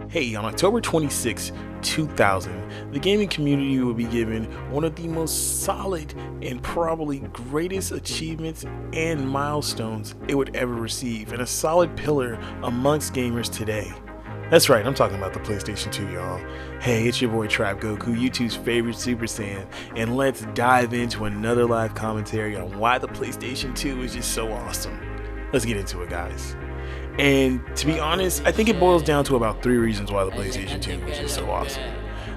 Hey, on October 26, 2000, the gaming community will be given one of the most solid and probably greatest achievements and milestones it would ever receive, and a solid pillar amongst gamers today. That's right, I'm talking about the PlayStation 2, y'all. Hey, it's your boy Trap Goku, YouTube's favorite Super Saiyan, and let's dive into another live commentary on why the PlayStation 2 is just so awesome. Let's get into it, guys. And to be honest, I think it boils down to about 3 reasons why the PlayStation 2 is just so awesome.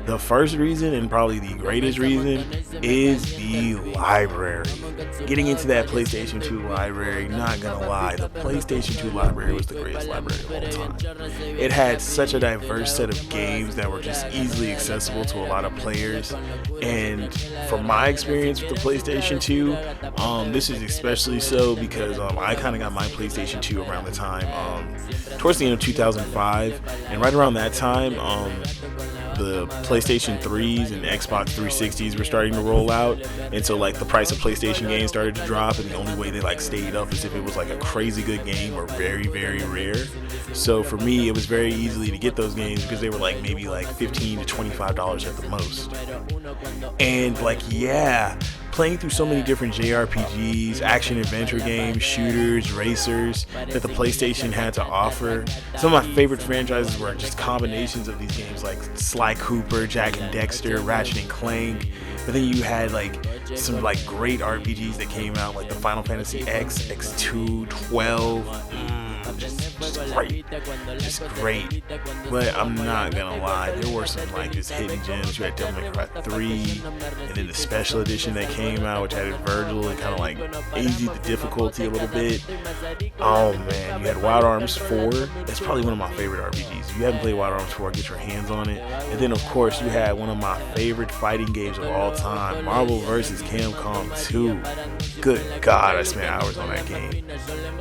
The first reason, and probably the greatest reason, is the library. Getting into that PlayStation 2 library, not gonna lie, the PlayStation 2 library was the greatest library of all time. It had such a diverse set of games that were just easily accessible to a lot of players. And from my experience with the PlayStation 2, this is especially so because I kind of got my PlayStation 2 around the time, towards the end of 2005, and right around that time, the PlayStation 3s and Xbox 360s were starting to roll out, and so like the price of PlayStation games started to drop, and the only way they like stayed up is if it was like a crazy good game or very, very rare. So for me, it was very easily to get those games because they were like maybe like $15 to $25 at the most. And like, yeah, playing through so many different JRPGs, action-adventure games, shooters, racers that the PlayStation had to offer. Some of my favorite franchises were just combinations of these games like Sly Cooper, Jak and Daxter, Ratchet and Clank. But then you had like some like great RPGs that came out, like the Final Fantasy X, X2, 12. Just great. But I'm not gonna lie, there were some like just hidden gems. You had Devil May Cry 3, and then the special edition that came out, which had Virgil and kind of like eased the difficulty a little bit. Oh man, you had Wild Arms 4. That's probably one of my favorite RPGs. If you haven't played Wild Arms 4, get your hands on it. And then of course you had one of my favorite fighting games of all time, Marvel vs. Capcom 2. Good God, I spent hours on that game.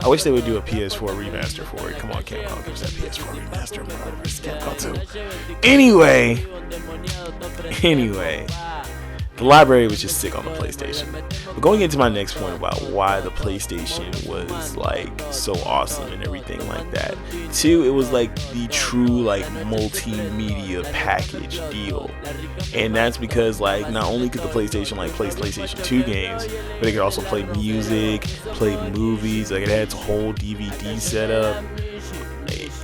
I wish they would do a PS4 remaster for it. Come on, Capcom, give us that PS4 remaster of Marvel vs. Capcom 2. Anyway, the library was just sick on the PlayStation. But going into my next point about why the PlayStation was like so awesome and everything like that. 2, it was like the true like multimedia package deal. And that's because like not only could the PlayStation like play PlayStation 2 games, but it could also play music, play movies, like it had its whole DVD setup.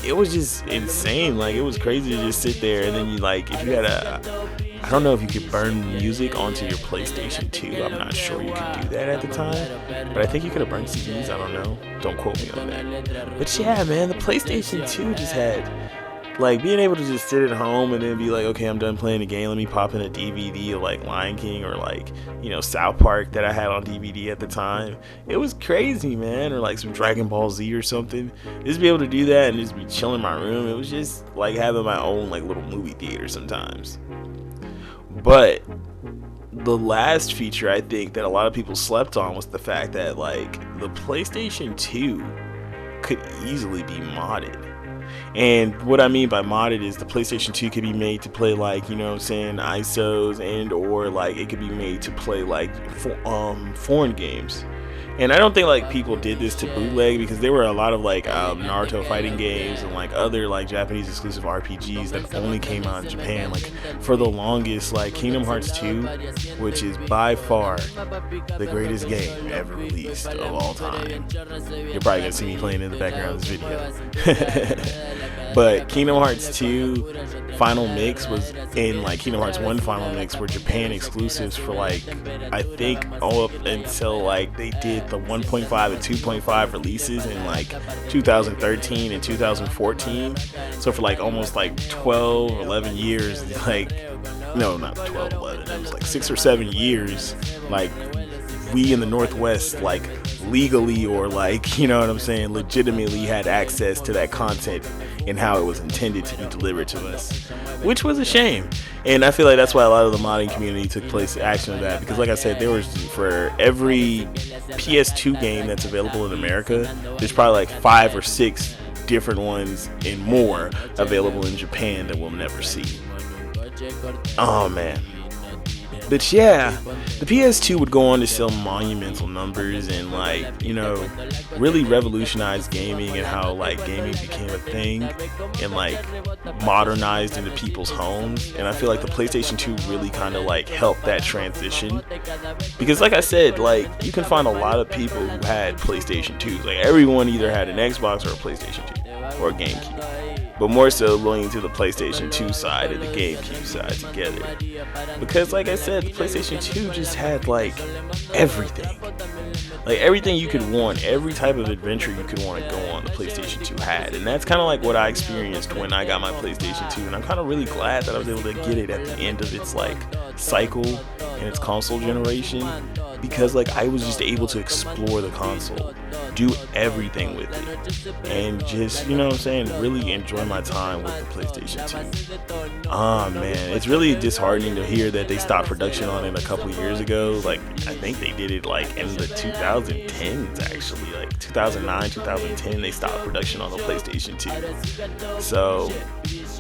It was just insane. Like it was crazy to just sit there, and then you like if you had I don't know if you could burn music onto your PlayStation 2. I'm not sure you could do that at the time, but I think you could have burned CDs. I don't know. Don't quote me on that. But yeah, man, the PlayStation 2 just had like being able to just sit at home and then be like, okay, I'm done playing the game. Let me pop in a DVD of like Lion King or like, you know, South Park that I had on DVD at the time. It was crazy, man. Or like some Dragon Ball Z or something. Just be able to do that and just be chilling in my room. It was just like having my own like little movie theater sometimes. But the last feature I think that a lot of people slept on was the fact that like the PlayStation 2 could easily be modded. And what I mean by modded is the PlayStation 2 could be made to play like, you know what I'm saying, ISOs, and or like it could be made to play like foreign games. And I don't think like people did this to bootleg, because there were a lot of like Naruto fighting games and like other like Japanese exclusive RPGs that only came out in Japan. Like for the longest, like Kingdom Hearts 2, which is by far the greatest game ever released of all time. You're probably gonna see me playing in the background of this video. But Kingdom Hearts 2 Final Mix was in like Kingdom Hearts 1 Final Mix were Japan exclusives for like I think all up until like they did the 1.5 and 2.5 releases in like 2013 and 2014. So for like almost like 11 years, like no, not 11, it was like 6 or 7 years, like we in the Northwest like legally or like, you know what I'm saying, legitimately had access to that content and how it was intended to be delivered to us, which was a shame. And I feel like that's why a lot of the modding community took place action of that, because like I said, there was, for every PS2 game that's available in America, there's probably like 5 or 6 different ones and more available in Japan that we'll never see. Oh man. But yeah, the PS2 would go on to sell monumental numbers and like, really revolutionize gaming and how like gaming became a thing and like modernized into people's homes. And I feel like the PlayStation 2 really kind of like helped that transition, because like I said, like you can find a lot of people who had PlayStation 2s. Like everyone either had an Xbox or a PlayStation 2 or a GameCube, but more so leaning to the PlayStation 2 side and the GameCube side together. Because like I said, the PlayStation 2 just had like everything. Like everything you could want, every type of adventure you could want to go on, the PlayStation 2 had. And that's kind of like what I experienced when I got my PlayStation 2. And I'm kind of really glad that I was able to get it at the end of its like cycle and its console generation, because like I was just able to explore the console, do everything with it, and just, you know what I'm saying, really enjoy my time with the PlayStation 2. Man, it's really disheartening to hear that they stopped production on it a couple years ago. Like I think they did it like in the 2010s, actually, like 2009, 2010 they stopped production on the PlayStation 2. So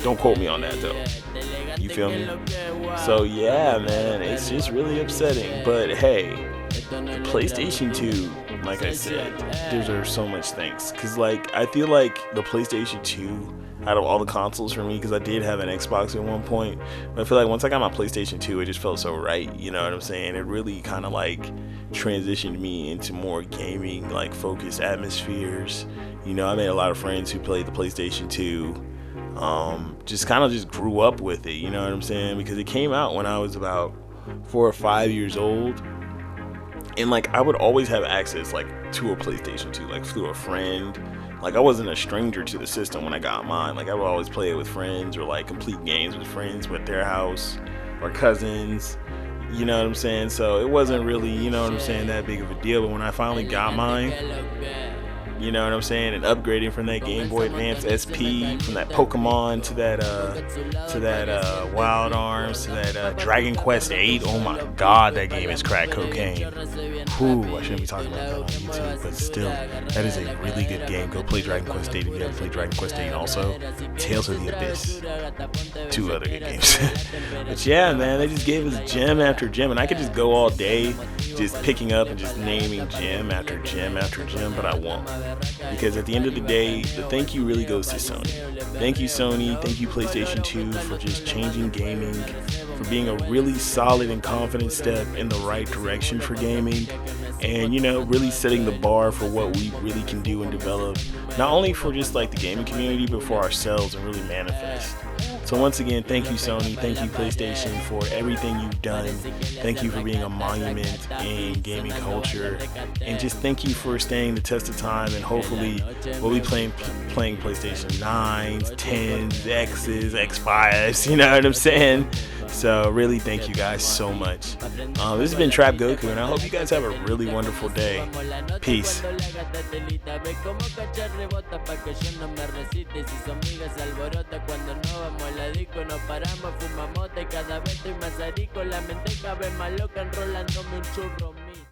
don't quote me on that though. You feel me? So yeah, man, it's just really upsetting. But hey, the PlayStation 2, like I said, deserves so much thanks. Because like I feel like the PlayStation 2, out of all the consoles for me, because I did have an Xbox at one point, but I feel like once I got my PlayStation 2, it just felt so right. You know what I'm saying? It really kind of like transitioned me into more gaming like focused atmospheres. I made a lot of friends who played the PlayStation 2. Just grew up with it, you know what I'm saying? Because it came out when I was about 4 or 5 years old. And like I would always have access like to a PlayStation 2, like through a friend. Like I wasn't a stranger to the system when I got mine. Like I would always play it with friends or like complete games with friends at their house or cousins. You know what I'm saying? So it wasn't really, that big of a deal. But when I finally got mine, you know what I'm saying, and upgrading from that Game Boy Advance SP, from that Pokemon to that Wild Arms, to that Dragon Quest 8. Oh my god, that game is crack cocaine. Whew, I shouldn't be talking about that on YouTube, but still, that is a really good game. Go play Dragon Quest 8 if you haven't played Dragon Quest 8. Also, Tales of the Abyss. 2 other good games. But yeah, man, they just gave us gem after gem, and I could just go all day just picking up and just naming gem after gem after gem, but I won't. Because at the end of the day, the thank you really goes to Sony. Thank you, Sony. Thank you, PlayStation 2, for just changing gaming, for being a really solid and confident step in the right direction for gaming, and really setting the bar for what we really can do and develop, not only for just like the gaming community, but for ourselves, and really manifest. So once again, thank you, Sony. Thank you, PlayStation, for everything you've done. Thank you for being a monument in gaming culture. And just thank you for staying the test of time. And hopefully we'll be playing PlayStation 9s, 10s, X's, X5s, you know what I'm saying? So really thank you guys so much. This has been Trap Goku, and I hope you guys have a really wonderful day. Peace. La disco nos paramos, fumamos y cada vez estoy más arico. La mente cabe más loca enrolándome un churro mío.